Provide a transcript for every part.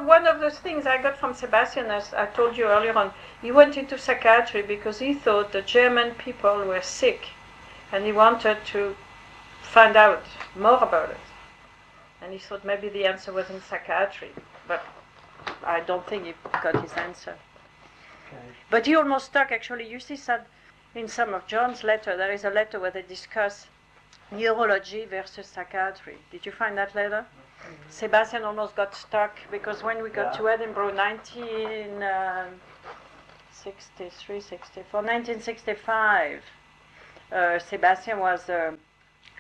one of the things I got from Sebastian, as I told you earlier on, he went into psychiatry because he thought the German people were sick, and he wanted to find out more about it. And he thought maybe the answer was in psychiatry, but I don't think he got his answer. Okay. But he almost stuck, actually. You see in some of John's letters, there is a letter where they discuss neurology versus psychiatry. Did you find that letter? Mm-hmm. Sebastian almost got stuck because when we got to Edinburgh, 1965, Sebastian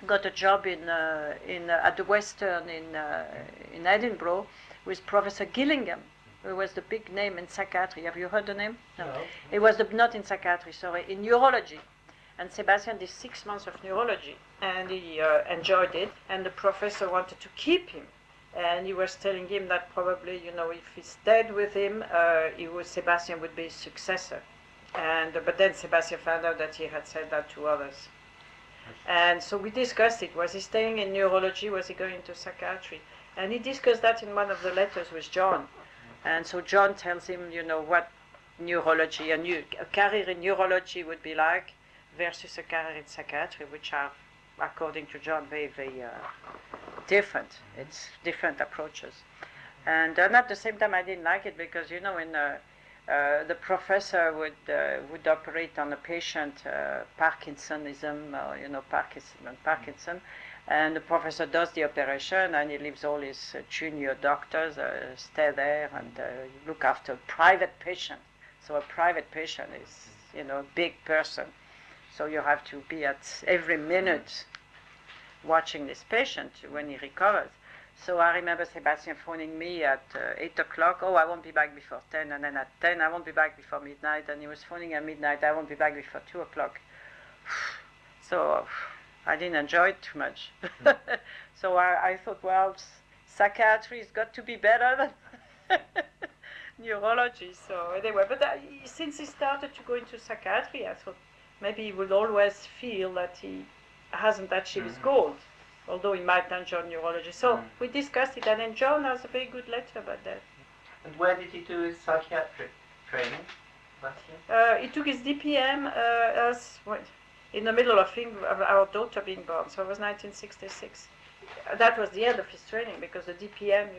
got a job at the Western in Edinburgh with Professor Gillingham, who was the big name in psychiatry. Have you heard the name? No. It was not in psychiatry, sorry, in neurology. And Sebastian did 6 months of neurology, and he enjoyed it. And the professor wanted to keep him, and he was telling him that probably, if he stayed with him, Sebastian would be his successor. But then Sebastian found out that he had said that to others. And so we discussed it. Was he staying in neurology? Was he going into psychiatry? And he discussed that in one of the letters with John. And so John tells him, what neurology, a career in neurology would be like versus a career in psychiatry, which are, according to John, very, very different. It's different approaches. And at the same time, I didn't like it because, the professor would operate on a patient, Parkinsonism, Parkinson, and the professor does the operation, and he leaves all his junior doctors stay there and look after a private patient. So a private patient is, a big person. So you have to be at every minute watching this patient when he recovers. So I remember Sebastian phoning me at 8 o'clock. Oh, I won't be back before 10. And then at 10, I won't be back before midnight. And he was phoning at midnight. I won't be back before 2 o'clock. So I didn't enjoy it too much. So I thought, well, psychiatry's got to be better than neurology. So anyway, but since he started to go into psychiatry, I thought maybe he would always feel that he hasn't achieved his goals, although he might enjoy neurology. So we discussed it, and then John has a very good letter about that. And where did he do his psychiatric training? He took his DPM in the middle of our daughter being born, so it was 1966. That was the end of his training, because the DPM,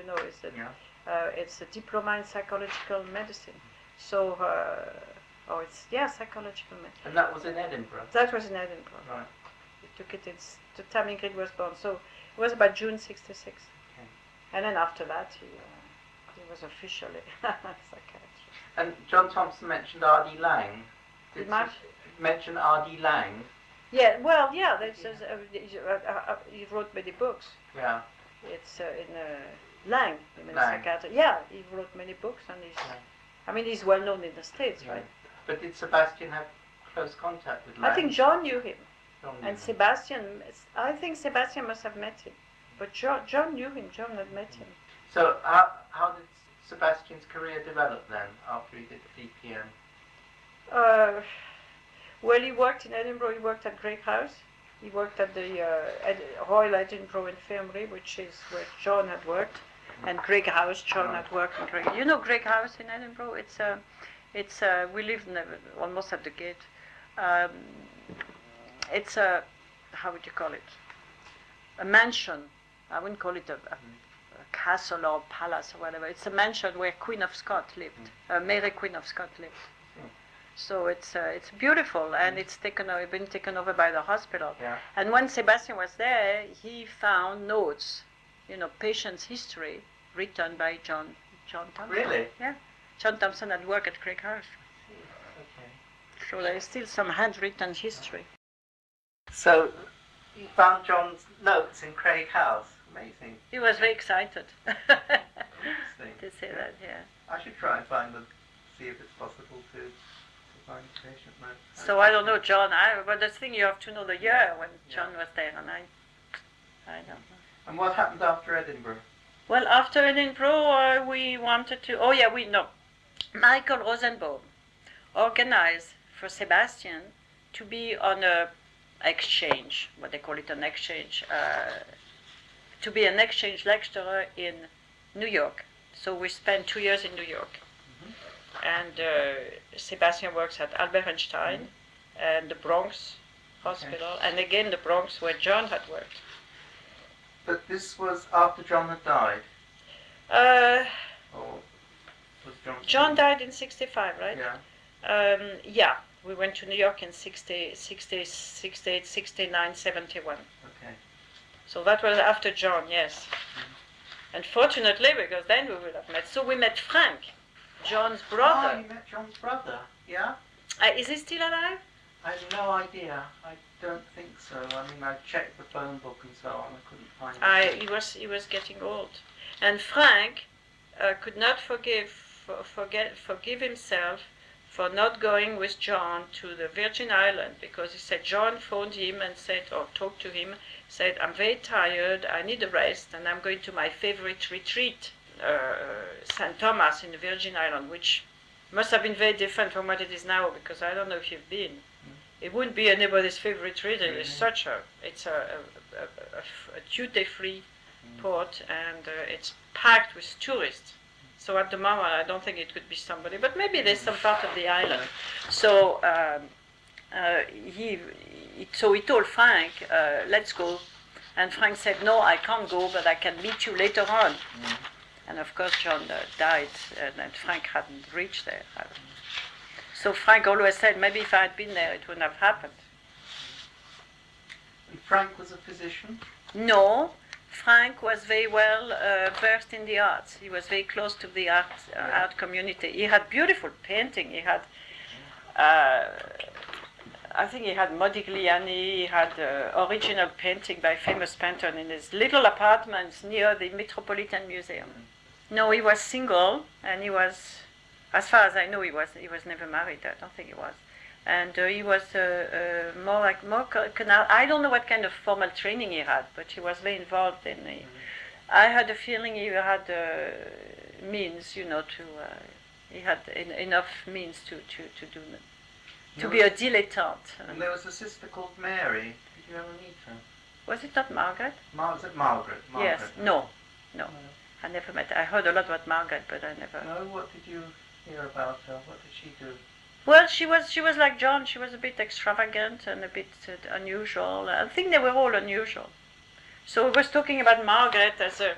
it's a diploma in psychological medicine. So, psychological medicine. And that was in Edinburgh? That was in Edinburgh. Right. He took it the time Ingrid was born, so it was about June 66. Okay. And then after that, he was officially a psychiatrist. And John Thompson mentioned R.D. Laing. Did he mention R.D. Laing? Yeah, well, yeah, he wrote many books. Yeah. It's in Laing, psychiatrist. Yeah, he wrote many books, and he's well known in the States, right? But did Sebastian have close contact with Laing? I think John knew him. Sebastian, I think Sebastian must have met him. But John knew him, John had met him. So how did Sebastian's career develop then, after he did the DPM? Well, he worked in Edinburgh, he worked at Greig House. He worked at the Royal Edinburgh Infirmary, which is where John had worked. And Greig House, John had worked in Greig. You know Greig House in Edinburgh? We live almost at the gate. It's a, how would you call it? A mansion. I wouldn't call it a castle or palace or whatever. It's a mansion where Queen of Scots lived. Mary Queen of Scots lived. So it's beautiful, and it's been taken over by the hospital. Yeah. And when Sebastian was there, he found notes, patient's history written by John Thompson. Really? Yeah. John Thompson had worked at Greig House. Okay. So there is still some handwritten history. So you found John's notes in Greig House. Amazing. He was very excited to say that. Yeah. I should try and find them, see if it's possible to find patient notes. So I don't know, John. But the thing, you have to know the year when John was there, and I don't know. And what happened after Edinburgh? Well, after Edinburgh, we wanted to. Michael Rosenbaum organized for Sebastian to be on a exchange, what they call it, an exchange, to be an exchange lecturer in New York. So we spent 2 years in New York. And Sebastian works at Albert Einstein and the Bronx Hospital, and again the Bronx where John had worked. But this was after John had died? Or was John died in 65, right? Yeah. Yeah, we went to New York in 68, 69, 71. Okay. So that was after John, yes. Unfortunately, because then we would have met. So we met Frank, John's brother. Oh, you met John's brother, yeah? Is he still alive? I have no idea. I don't think so. I mean, I checked the phone book and so on. I couldn't find it. He was getting old. And Frank could not forgive himself for not going with John to the Virgin Islands, because he said John phoned him and said, or talked to him, said, I'm very tired, I need a rest, and I'm going to my favorite retreat, St. Thomas in the Virgin Islands, which must have been very different from what it is now, because I don't know if you've been. It wouldn't be anybody's favorite retreat. It's a duty-free port, and it's packed with tourists. So at the moment, I don't think it could be somebody, but maybe there's some part of the island. So he told Frank, let's go. And Frank said, no, I can't go, but I can meet you later on. And of course, John died, and Frank hadn't reached there. So Frank always said, maybe if I had been there, it wouldn't have happened. And Frank was a physician? No. Frank was very well versed in the arts. He was very close to the art community. He had beautiful painting. He had, I think he had Modigliani. He had original painting by famous painter in his little apartments near the Metropolitan Museum. No, he was single, and he was, as far as I know, he was never married. I don't think he was. And he was I don't know what kind of formal training he had, but he was very involved in the. I had a feeling he had means, he had enough means to be a dilettante. And there was a sister called Mary. Did you ever meet her? Was it not Margaret? Was it Margaret? Yes. No. I never met her. I heard a lot about Margaret, but I never. No. What did you hear about her? What did she do? Well, she was like John. She was a bit extravagant and a bit unusual. I think they were all unusual. So we was talking about Margaret as a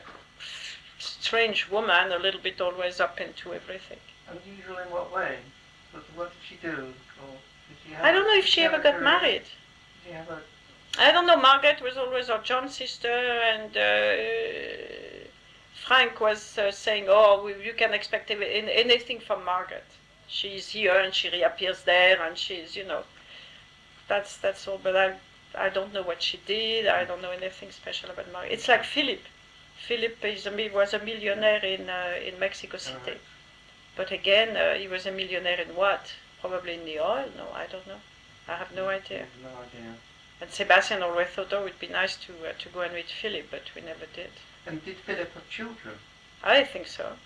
strange woman, a little bit always up into everything. Unusual in what way? What did she do? Or did she have I don't know if she ever got married. Did she have a... I don't know. Margaret was always our John's sister, and Frank was saying, "Oh, you can expect anything from Margaret. She's here and she reappears there, and she's, that's all." But I don't know what she did. I don't know anything special about Margaret. It's like Philip. Philip was a millionaire in Mexico City. But again, he was a millionaire in what? Probably in the oil? No, I don't know. I have no idea. No idea. And Sebastian always thought, it would be nice to go and meet Philip, but we never did. And did Philip have children? I think so.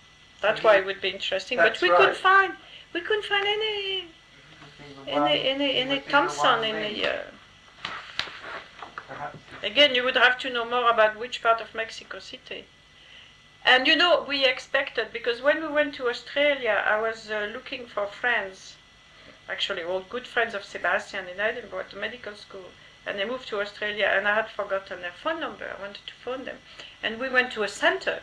That's why it would be interesting. But we couldn't find any Thompson in the. Again, you would have to know more about which part of Mexico City. And we expected, because when we went to Australia, I was looking for friends, actually all good friends of Sebastian in Edinburgh at the medical school. And they moved to Australia, and I had forgotten their phone number. I wanted to phone them. And we went to a center,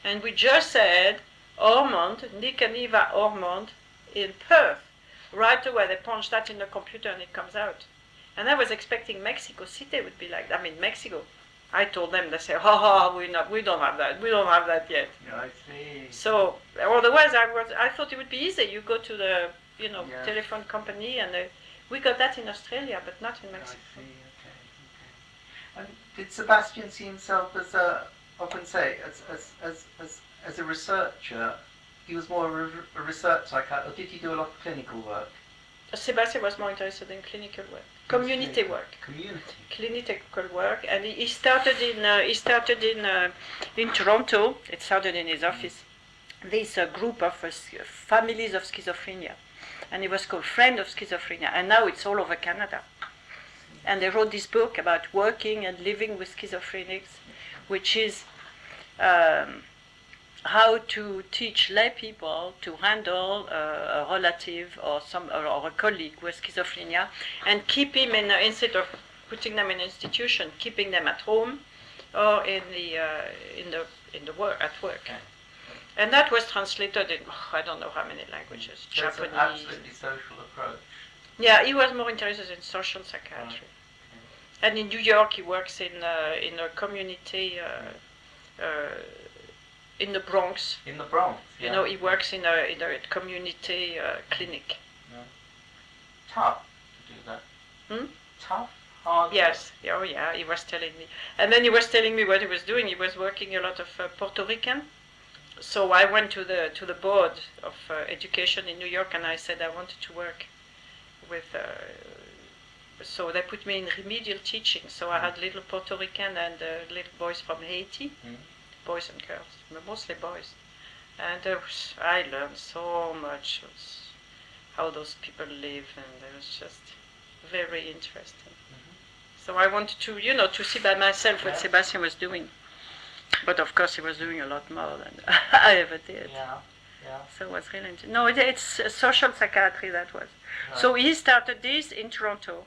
and we just said, Ormond, Nick and Eva Ormond in Perth. Right away, they punched that in the computer, and it comes out. And I was expecting Mexico City would be like that. I mean, Mexico. I told them, they said, we don't have that. We don't have that yet. Yeah, I see. So, otherwise, I thought it would be easy. You go to the, telephone company, and we got that in Australia, but not in Mexico. I see. Okay. And did Sebastian see himself as as a researcher? He was more a research psychiatrist, or did he do a lot of clinical work? Sebastian was more interested in clinical work, community work, clinical work, and he started in Toronto. It started in his office. This group of families of schizophrenia, and it was called Friend of Schizophrenia, and now it's all over Canada. And they wrote this book about working and living with schizophrenics, which is how to teach lay people to handle a relative or a colleague with schizophrenia, and keep him instead of putting them in an institution, keeping them at home or at work. Okay. And that was translated in I don't know how many languages. So Japanese. it's an absolutely social approach. Yeah, he was more interested in social psychiatry. And in New York, he works in a community in the Bronx. In the Bronx, You know, he works in a community clinic. Yeah. Tough to do that. Tough, hard. Yes. Oh, yeah. He was telling me, and then he was telling me what he was doing. He was working a lot of Puerto Rican. So I went to the board of education in New York, and I said I wanted to work with. So they put me in remedial teaching. So I had little Puerto Rican and little boys from Haiti, boys and girls, mostly boys. And I learned so much of how those people live, and it was just very interesting. So I wanted to, to see by myself what Sebastian was doing. But of course he was doing a lot more than I ever did. Yeah. So it was really interesting. No, it's social psychiatry, that was. Right. So he started this in Toronto,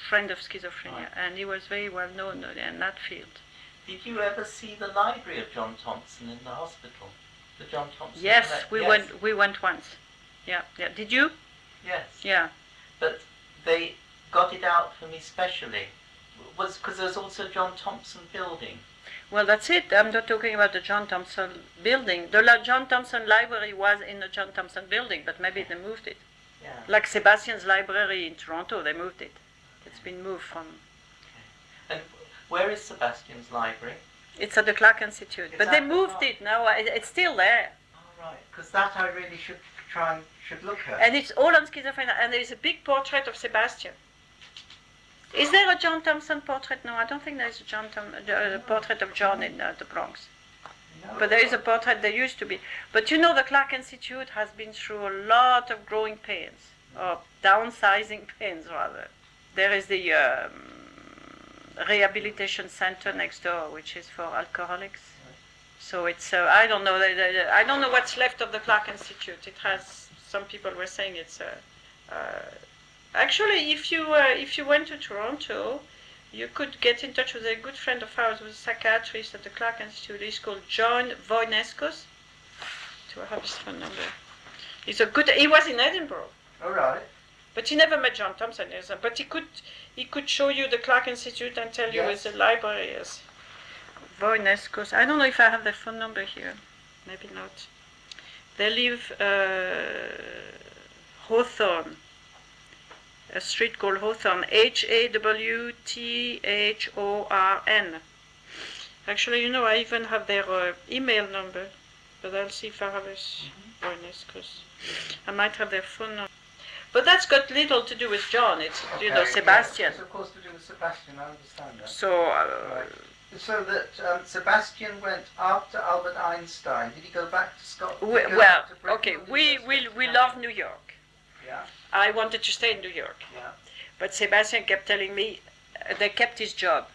friend of schizophrenia, and he was very well known in that field. Did you ever see the library of John Thompson in the hospital? The John Thompson. Yes, we went once. Yeah. Did you? Yes. Yeah. But they got it out for me specially. Was because there's also John Thompson building. Well, that's it. I'm not talking about the John Thompson building. The John Thompson library was in the John Thompson building, but maybe they moved it. Yeah. Like Sebastian's library in Toronto, they moved it. It's been moved from... Okay. And where is Sebastian's library? It's at the Clark Institute, but they moved it now. It's still there. Oh, right. Because that I really should look at. And it's all on schizophrenia, and there is a big portrait of Sebastian. Is there a John Thompson portrait? No, I don't think there is a portrait of John in the Bronx. No. But there is a portrait, there used to be. But the Clark Institute has been through a lot of growing pains, or downsizing pains rather. There is the rehabilitation center next door, which is for alcoholics. So it's, I don't know what's left of the Clark Institute. It has, some people were saying it's actually, if you went to Toronto, you could get in touch with a good friend of ours, who's a psychiatrist at the Clark Institute. He's called John Voyneskos. Do I have his phone number? He was in Edinburgh. All right. But he never met John Thompson. But he could show you the Clark Institute and tell you where the library is. Voyneskos. I don't know if I have the phone number here. Maybe not. They live Hawthorne. A street called Hawthorne, Hawthorn. Actually, I even have their email number, but I'll see if I have it. Because I might have their phone number. But that's got little to do with John. It's Sebastian. It's of course to do with Sebastian. I understand that. So. Right. So that Sebastian went after Albert Einstein. Did he go back to Scotland? We love New York. Yeah. I wanted to stay in New York. Yeah. But Sebastian kept telling me they kept his job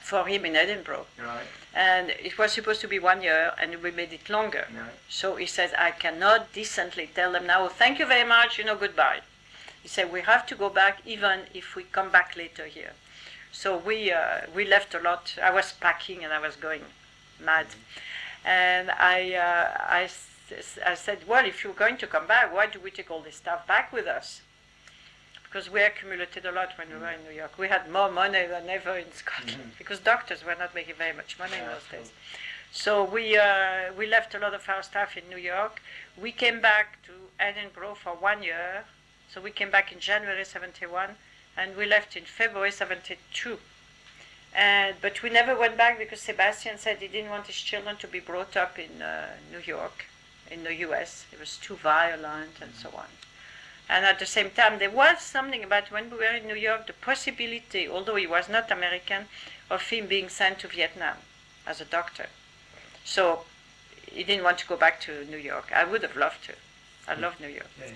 for him in Edinburgh. Right. And it was supposed to be 1 year, and we made it longer. Right. So he says, I cannot decently tell them now, thank you very much, goodbye. He said, we have to go back even if we come back later here. So we left a lot. I was packing and I was going mad. And I said, well, if you're going to come back, why do we take all this stuff back with us? Because we accumulated a lot when we were in New York. We had more money than ever in Scotland, because doctors were not making very much money in those days. So we left a lot of our stuff in New York. We came back to Edinburgh for 1 year. So we came back in January 71, and we left in February 72. But we never went back because Sebastian said he didn't want his children to be brought up in New York, in the US. It was too violent and so on. And at the same time, there was something about when we were in New York, the possibility, although he was not American, of him being sent to Vietnam as a doctor. So he didn't want to go back to New York. I would have loved to. I love New York. Yeah.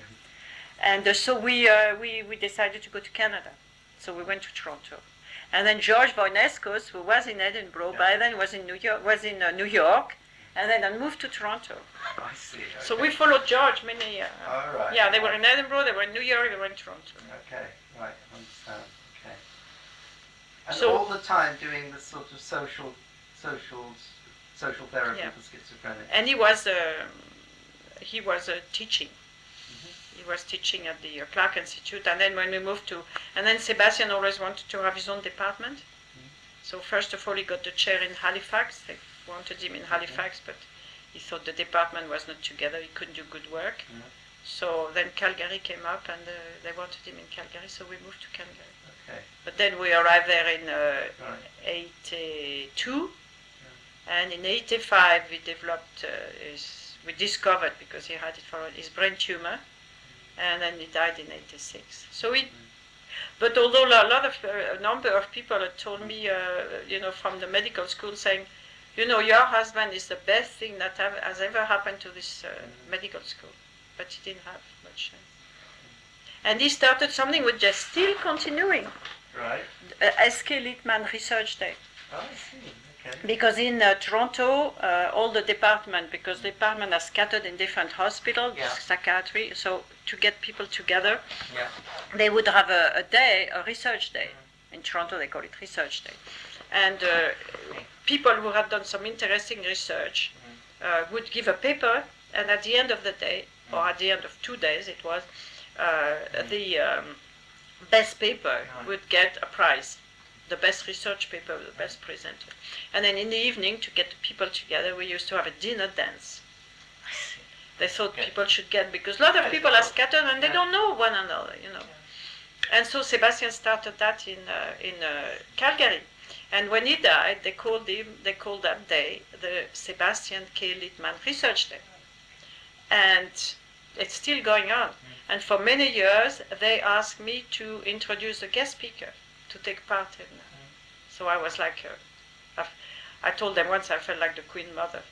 And so we decided to go to Canada. So we went to Toronto. And then George Voyneskos, who was in Edinburgh, by then was in New York, and then I moved to Toronto. I see. Okay. So we followed George many. All right. Yeah, they were in Edinburgh, they were in New York, they were in Toronto. Okay, right, I understand. Okay. And So- all the time doing this sort of social therapy Yeah. for schizophrenia. And he was teaching. He was teaching at the Clark Institute, and then when we moved to, and then Sebastian always wanted to have his own department. So first of all, he got the chair in Halifax. They wanted him in Halifax, but he thought the department was not together. He couldn't do good work. So then Calgary came up, and they wanted him in Calgary, so we moved to Calgary. Okay. But then we arrived there in Right. 82, and in 85 we developed we discovered, because he had it for his brain tumor, and then he died in 86. So but although a number of people had told me, from the medical school, saying, your husband is the best thing that has ever happened to this medical school, but he didn't have much. And he started something which is still continuing. Right. SK Littman Research Day. Oh, I see. Okay. Because in Toronto, all the department, because the department are scattered in different hospitals, Yeah. psychiatry, so to get people together, Yeah. they would have a research day. In Toronto, they call it Research Day. And people who had done some interesting research would give a paper, and at the end of the day, or at the end of 2 days, it was, the best paper would get a prize. The best research paper, the best presenter. And then in the evening, to get the people together, we used to have a dinner dance. They thought people should get, because a lot of people are scattered and they don't know one another, And so Sebastian started that in Calgary. And when he died, they called that day the Sebastian K. Littman Research Day. And it's still going on. And for many years, they asked me to introduce a guest speaker to take part in. So I was like, I told them once I felt like the Queen Mother.